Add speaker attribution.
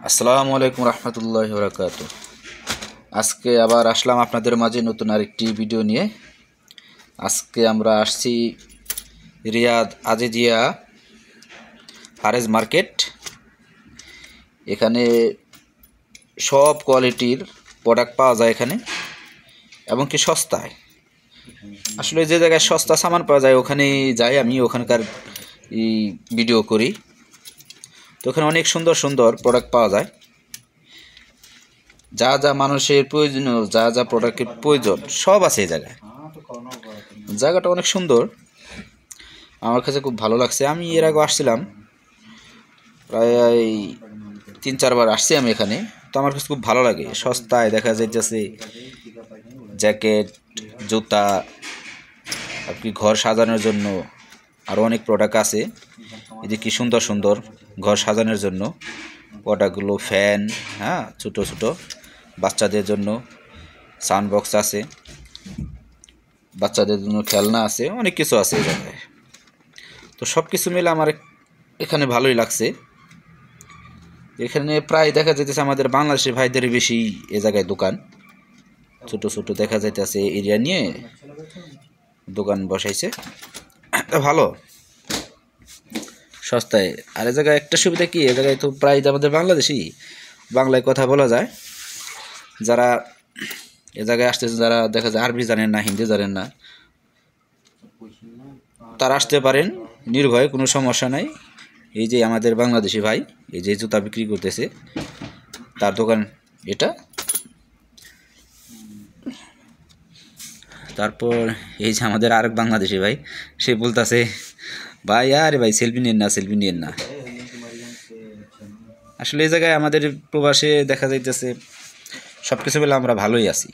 Speaker 1: আসসালামু আলাইকুম রহমতুল্লাহি ওয়া বারাকাতুহু। আজকে আবার আসলাম আপনাদের মাঝে নতুন আরেকটি ভিডিও নিয়ে। আজকে আমরা আসছি রিয়াদ আজিজিয়া ফারেজ মার্কেট। এখানে সব কোয়ালিটির প্রোডাক্ট পাওয়া যায় এখানে, এবং কি সস্তায়। আসলে যে জায়গায় সস্তা সামান পাওয়া যায় ওখানেই যাই আমি, ওখানকার ভিডিও করি। তো ওখানে অনেক সুন্দর সুন্দর প্রোডাক্ট পাওয়া যায়। যা যা মানুষের প্রয়োজনীয়, যা যা প্রোডাক্টের প্রয়োজন সব আছে এই জায়গায়। জায়গাটা অনেক সুন্দর, আমার কাছে খুব ভালো লাগছে। আমি এর আগে আসছিলাম, প্রায় 3-4 বার আসছি আমি এখানে। তো আমার কাছে খুব ভালো লাগে, সস্তায় দেখা যাইতেছে জ্যাকেট, জুতা, আপনি ঘর সাজানোর জন্য আরও অনেক প্রোডাক্ট আছে। এই যে কি সুন্দর সুন্দর ঘর সাজানোর জন্য প্রোডাক্টগুলো, ফ্যান, হ্যাঁ, ছোটো ছোটো বাচ্চাদের জন্য সাউন্ড বক্স আছে, বাচ্চাদের জন্য খেলনা আছে, অনেক কিছু আছে এই জায়গায়। তো সব কিছু মিলে আমার এখানে ভালোই লাগছে। এখানে প্রায় দেখা যাইতেছে আমাদের বাংলাদেশি ভাইদের বেশি এ জায়গায় দোকান, ছোট ছোট দেখা যাইতেছে এরিয়া নিয়ে দোকান বসাইছে। ভালো, সস্তায়। আর এ জায়গায় একটা সুবিধা কি, এ জায়গায় তো প্রায় আমাদের বাংলাদেশি বাংলায় কথা বলা যায়। যারা এ জায়গায় আসতেছে, যারা দেখা যায় আরবি জানেন না, হিন্দি জানেন না, তারা আসতে পারেন নির্ভয়ে, কোনো সমস্যা নাই। এই যে আমাদের বাংলাদেশি ভাই এই যে জুতা বিক্রি করতেছে, তার দোকান এটা। তারপর এই যে আমাদের আরেক বাংলাদেশি ভাই, সে বলতেছে, ভাই আরে ভাই সেলফি নিন না, সেলফি নিন না। আসলে এই জায়গায় আমাদের প্রবাসে দেখা যাইতেছে সব কিছু মিলে আমরা ভালোই আছি।